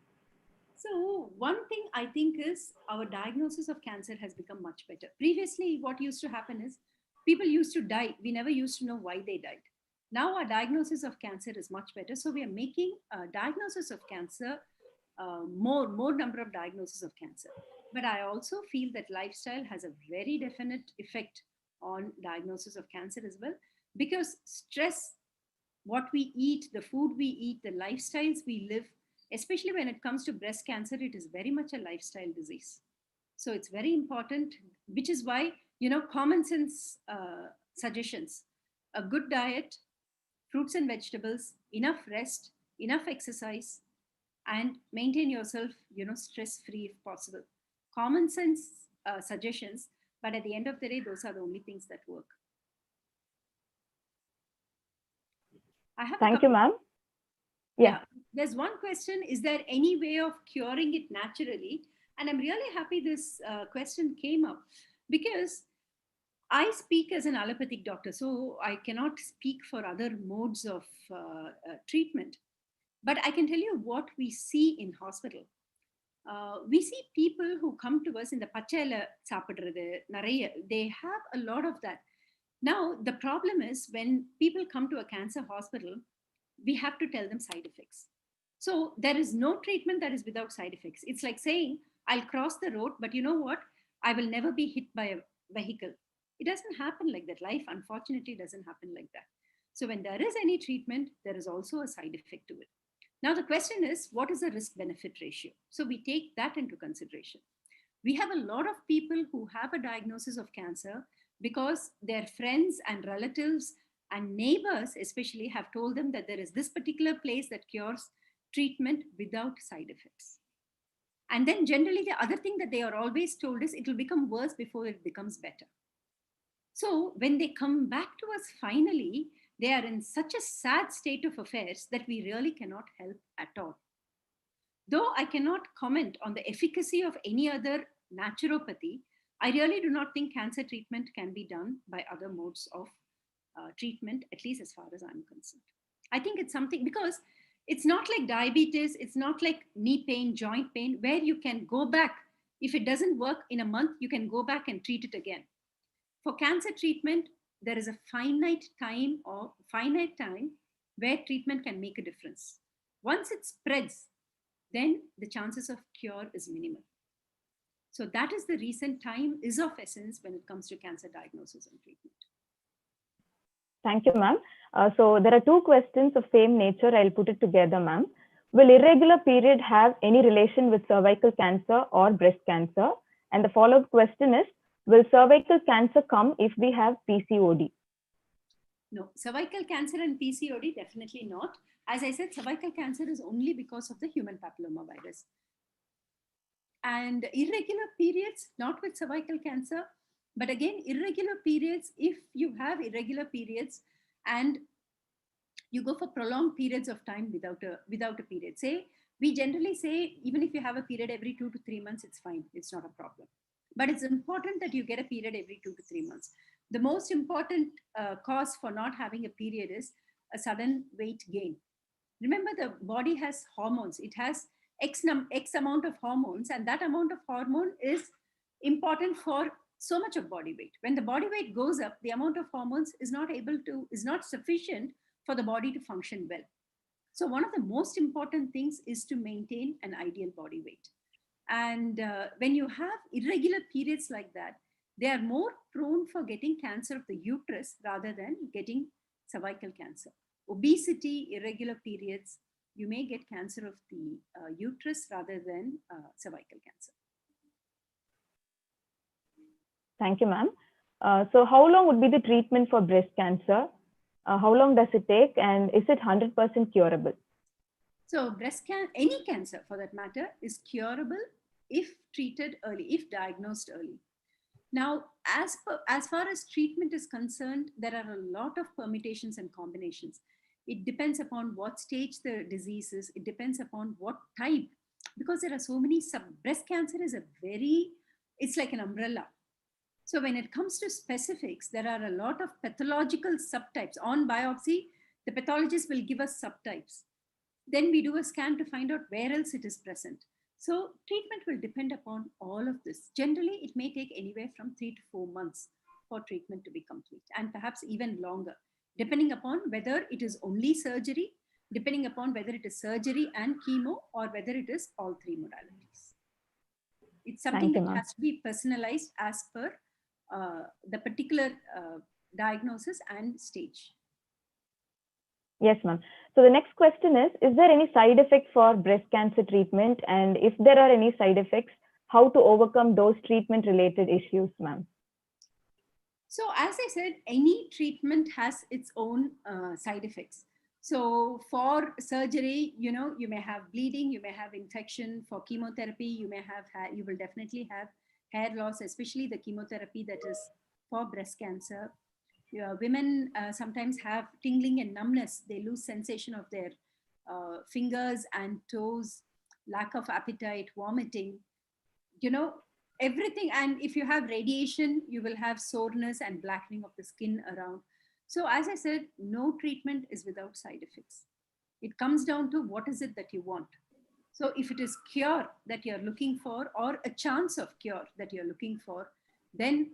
So one thing I think is our diagnosis of cancer has become much better. Previously, what used to happen is people used to die. We never used to know why they died. Now our diagnosis of cancer is much better. So we are making a diagnosis of cancer, more number of diagnoses of cancer. But I also feel that lifestyle has a very definite effect on diagnosis of cancer as well, because stress, what we eat, the food we eat, the lifestyles we live, especially when it comes to breast cancer, it is very much a lifestyle disease. So it's very important, which is why, common sense suggestions, a good diet, fruits and vegetables, enough rest, enough exercise, and maintain yourself, stress free if possible. Common sense suggestions, but at the end of the day, those are the only things that work. I have Thank you, ma'am. Yeah. There's one question: is there any way of curing it naturally? And I'm really happy this question came up, because I speak as an allopathic doctor, so I cannot speak for other modes of treatment. But I can tell you what we see in hospital. We see people who come to us in the pachela சாப்பிடுறது நிறைய, they have a lot of that. Now, the problem is when people come to a cancer hospital, we have to tell them side effects. So there is no treatment that is without side effects. It's like saying, I'll cross the road, but you know what? I will never be hit by a vehicle. It doesn't happen like that. Life, unfortunately, doesn't happen like that. So when there is any treatment, there is also a side effect to it. Now, the question is, what is the risk benefit ratio? So we take that into consideration. We have a lot of people who have a diagnosis of cancer because their friends and relatives and neighbors especially have told them that there is this particular place that cures treatment without side effects. And then generally the other thing that they are always told is it will become worse before it becomes better. So when they come back to us finally, they are in such a sad state of affairs that we really cannot help at all. Though I cannot comment on the efficacy of any other naturopathy, I really do not think cancer treatment can be done by other modes of treatment, at least as far as I'm concerned. I think it's something, because it's not like diabetes, it's not like knee pain, joint pain, where you can go back. If it doesn't work in a month, you can go back and treat it again. For cancer treatment, there is a finite time where treatment can make a difference. Once it spreads, then the chances of cure is minimal. So that is the reason time is of essence when it comes to cancer diagnosis and treatment. Thank you, ma'am. So there are two questions of same nature. I'll put it together, ma'am. Will irregular period have any relation with cervical cancer or breast cancer? And the follow-up question is, will cervical cancer come if we have PCOD? No, cervical cancer and PCOD, definitely not. As I said, cervical cancer is only because of the human papillomavirus. And irregular periods, not with cervical cancer, but again, irregular periods, if you have irregular periods and you go for prolonged periods of time without a period, say, we generally say, even if you have a period every 2 to 3 months, it's fine, it's not a problem. But it's important that you get a period every 2 to 3 months. The most important cause for not having a period is a sudden weight gain. Remember, the body has hormones. It has X amount of hormones, and that amount of hormone is important for so much of body weight. When the body weight goes up, the amount of hormones is not sufficient for the body to function well. So one of the most important things is to maintain an ideal body weight. And when you have irregular periods like that, they are more prone for getting cancer of the uterus rather than getting cervical cancer. Obesity, irregular periods, you may get cancer of the uterus rather than cervical cancer. Thank you, ma'am. So how long would be the treatment for breast cancer? How long does it take, and is it 100% curable? So any cancer for that matter is curable if treated early, if diagnosed early. Now, as far as treatment is concerned, there are a lot of permutations and combinations. It depends upon what stage the disease is. It depends upon what type, because there are so many breast cancer is it's like an umbrella. So when it comes to specifics, there are a lot of pathological subtypes. On biopsy, the pathologist will give us subtypes. Then we do a scan to find out where else it is present. So treatment will depend upon all of this. Generally, it may take anywhere from 3 to 4 months for treatment to be complete, and perhaps even longer, depending upon whether it is only surgery, depending upon whether it is surgery and chemo, or whether it is all three modalities. It's something Thank you, that ma'am. has to be personalized as per the particular diagnosis and stage. Yes, ma'am. So the next question is there any side effect for breast cancer treatment? And if there are any side effects, how to overcome those treatment related issues, ma'am? So as I said, any treatment has its own side effects. So for surgery, you may have bleeding, you may have infection. For chemotherapy, you will definitely have hair loss, especially the chemotherapy that is for breast cancer. Women sometimes have tingling and numbness. They lose sensation of their fingers and toes, lack of appetite, vomiting, everything. And if you have radiation, you will have soreness and blackening of the skin around. So as I said, no treatment is without side effects. It comes down to what is it that you want. So if it is cure that you're looking for, or a chance of cure that you're looking for, then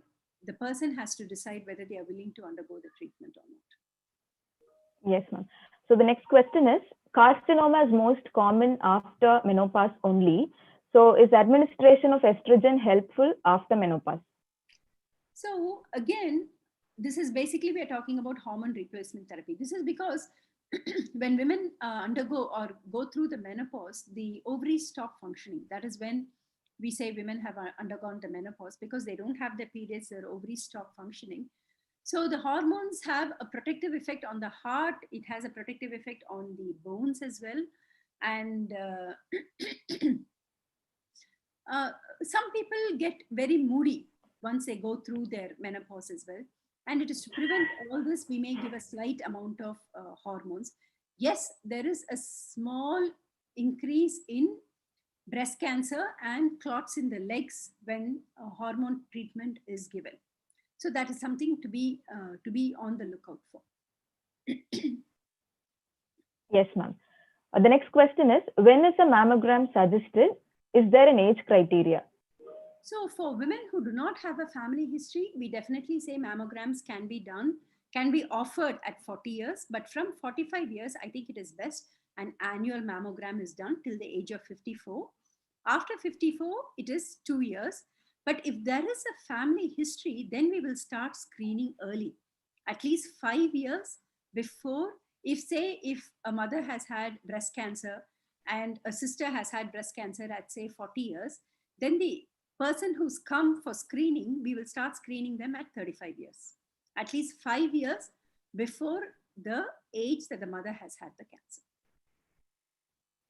the person has to decide whether they are willing to undergo the treatment or not. Yes, ma'am. So the next question is, carcinoma is most common after menopause only. So is administration of estrogen helpful after menopause? So again, this is basically, we're talking about hormone replacement therapy. This is because when women undergo or go through the menopause, the ovaries stop functioning. That is when we say women have undergone the menopause, because they don't have their periods, their ovaries stop functioning. So the hormones have a protective effect on the heart. It has a protective effect on the bones as well. And some people get very moody once they go through their menopause as well. And it is to prevent all this, we may give a slight amount of hormones. Yes, there is a small increase in breast cancer and clots in the legs when hormone treatment is given. So that is something to be on the lookout for. Yes, ma'am. The next question is, when is a mammogram suggested? Is there an age criteria? So for women who do not have a family history, we definitely say mammograms can be done, can be offered at 40 years. But from 45 years, I think it is best an annual mammogram is done till the age of 54. After 54, it is 2 years. But if there is a family history, then we will start screening early, at least 5 years before. If a mother has had breast cancer and a sister has had breast cancer at say 40 years, then the person who's come for screening, we will start screening them at 35 years, at least 5 years before the age that the mother has had the cancer.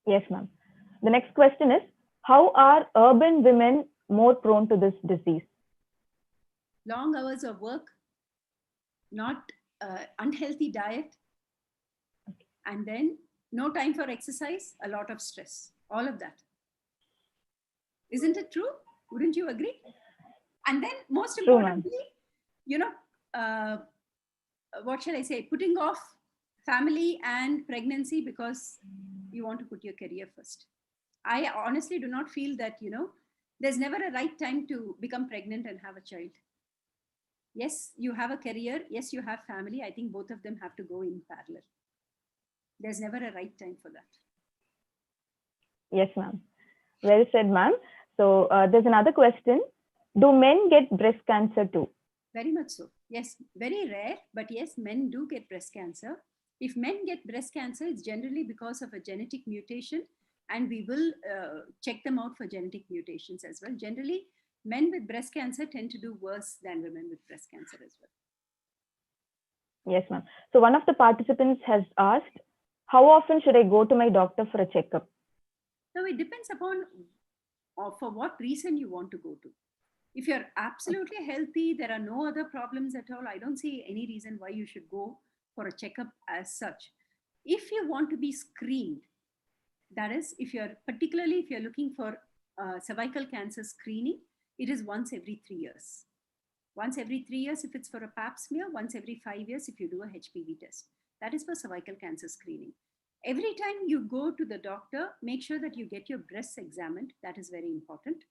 Yes, ma'am. The next question is, how are urban women more prone to this disease? Long hours of work, not unhealthy diet, and then no time for exercise, a lot of stress, all of that. Isn't it true? Wouldn't you agree? And then most importantly, what shall I say, putting off family and pregnancy because you want to put your career first. I honestly do not feel that, there's never a right time to become pregnant and have a child. Yes, you have a career. Yes, you have family. I think both of them have to go in parallel. There's never a right time for that. Yes, ma'am. Well said, ma'am. So there's another question. Do men get breast cancer too? Very much so. Yes, very rare, but yes, men do get breast cancer. If men get breast cancer, it's generally because of a genetic mutation, and we will check them out for genetic mutations as well. Generally, men with breast cancer tend to do worse than women with breast cancer as well. Yes, ma'am. So one of the participants has asked, how often should I go to my doctor for a checkup? Now, it depends upon for what reason you want to go to. If you're absolutely healthy, there are no other problems at all, I don't see any reason why you should go for a checkup as such. If you want to be screened, that is, particularly if you're looking for cervical cancer screening, it is once every 3 years. Once every 3 years if it's for a pap smear, once every 5 years if you do a HPV test. That is for cervical cancer screening. Every time you go to the doctor, make sure that you get your breasts examined. That is very important.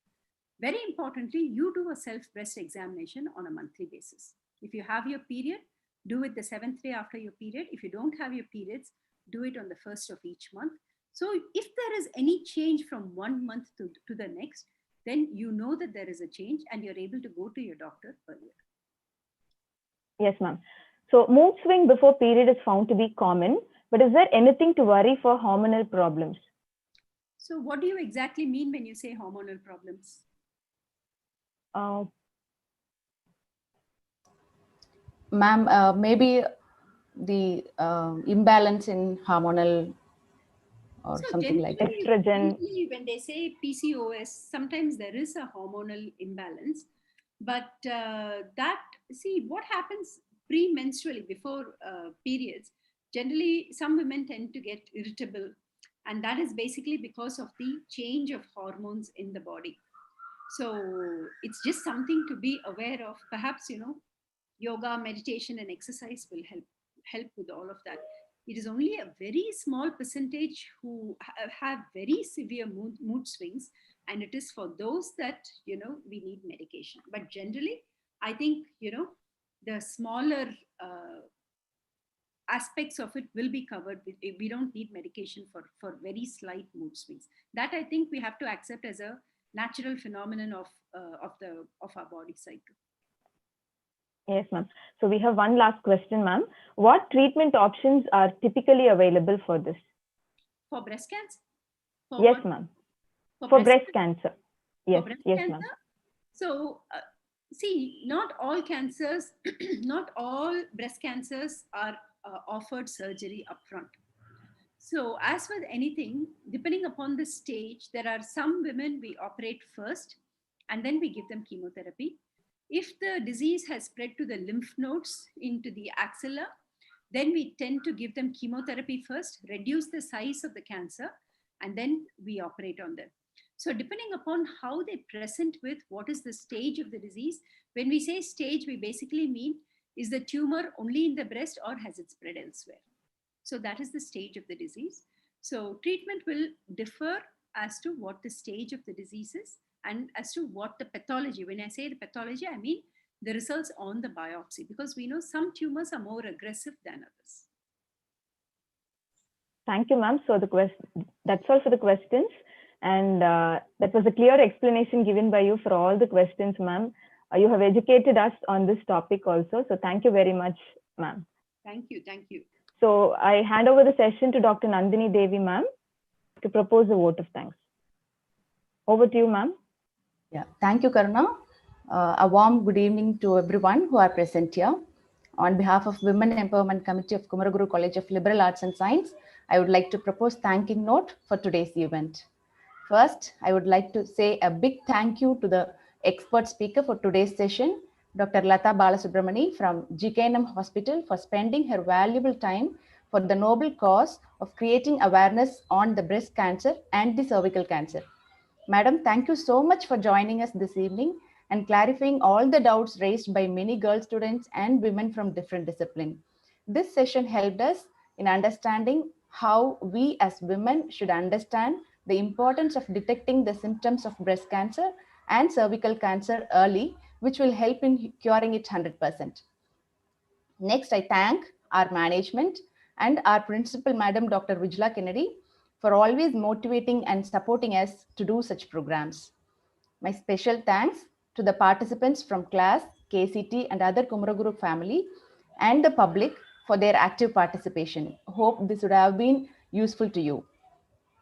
Very importantly, you do a self-breast examination on a monthly basis. If you have your period, do it the 7th day after your period. If you don't have your periods, do it on the 1st of each month. So if there is any change from 1 month to the next, then you know that there is a change and you're able to go to your doctor earlier. Yes, ma'am. So mood swing before period is found to be common, but is there anything to worry for hormonal problems? So what do you exactly mean when you say hormonal problems? Ma'am, maybe the imbalance in hormonal or So something like that. Estrogen. When they say PCOS, sometimes there is a hormonal imbalance, but see what happens premenstrually before periods. Generally, some women tend to get irritable, and that is basically because of the change of hormones in the body. So it's just something to be aware of. Perhaps, yoga, meditation, and exercise will help with all of that. It is only a very small percentage who have very severe mood swings, and it is for those that we need medication. But generally, I think the smaller aspects of it will be covered. We don't need medication for very slight mood swings. That I think we have to accept as a natural phenomenon of our body cycle. Yes, ma'am. So we have one last question, ma'am. What treatment options are typically available for this? For breast cancer? Yes, ma'am. For breast cancer. Yes, yes, ma'am. So, see, not all cancers, not all breast cancers are offered surgery upfront. So, as with anything, depending upon the stage, there are some women we operate first and then we give them chemotherapy. If the disease has spread to the lymph nodes into the axilla, then we tend to give them chemotherapy first, reduce the size of the cancer, and then we operate on them. So depending upon how they present with what is the stage of the disease, when we say stage, we basically mean, is the tumor only in the breast or has it spread elsewhere? So that is the stage of the disease. So treatment will differ as to what the stage of the disease is and as to what the pathology. When I say the pathology, I mean the results on the biopsy, because we know some tumors are more aggressive than others. Thank you, ma'am. So that's all for the questions. And that was a clear explanation given by you for all the questions, ma'am. You have educated us on this topic also. So thank you very much, ma'am. Thank you. Thank you. So I hand over the session to Dr. Nandini Devi, ma'am, to propose a vote of thanks. Over to you, ma'am. Yeah, thank you, Karuna. A warm good evening to everyone who are present here. On behalf of Women Empowerment Committee of Kumaraguru College of Liberal Arts and Science, I would like to propose thanking note for today's event. First, I would like to say a big thank you to the expert speaker for today's session, Dr. Lata Balasubramani from GKNM Hospital, for spending her valuable time for the noble cause of creating awareness on the breast cancer and the cervical cancer. Madam, thank you so much for joining us this evening and clarifying all the doubts raised by many girl students and women from different disciplines. This session helped us in understanding how we as women should understand the importance of detecting the symptoms of breast cancer and cervical cancer early, which will help in curing it 100%. Next, I thank our management and our principal, Madam Dr. Vijla Kennedy, for always motivating and supporting us to do such programs. My special thanks to the participants from KCLAS, KCT, and other Kumaraguru family and the public for their active participation. Hope this would have been useful to you.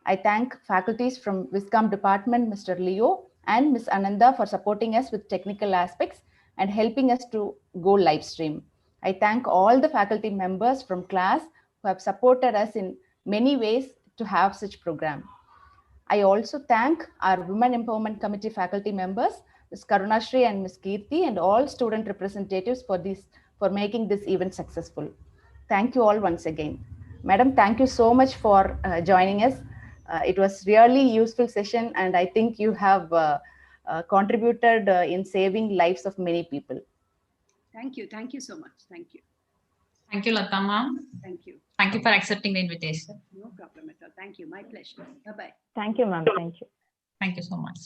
I thank faculties from Viscom department, Mr. Leo and Ms. Ananda, for supporting us with technical aspects and helping us to go live stream. I thank all the faculty members from KCLAS who have supported us in many ways to have such program. I also thank our Women Empowerment Committee faculty members, Ms. Karunashri and Ms. Kirti, and all student representatives for making this event successful. Thank you all once again. Madam, thank you so much for joining us. It was really useful session, and I think you have contributed in saving lives of many people. Thank you. Thank you so much. Thank you. Thank you, Lata ma'am. Thank you. Thank you for accepting the invitation. No problem at all. Thank you. My pleasure. Bye-bye. Thank you, ma'am. Thank you. Thank you so much.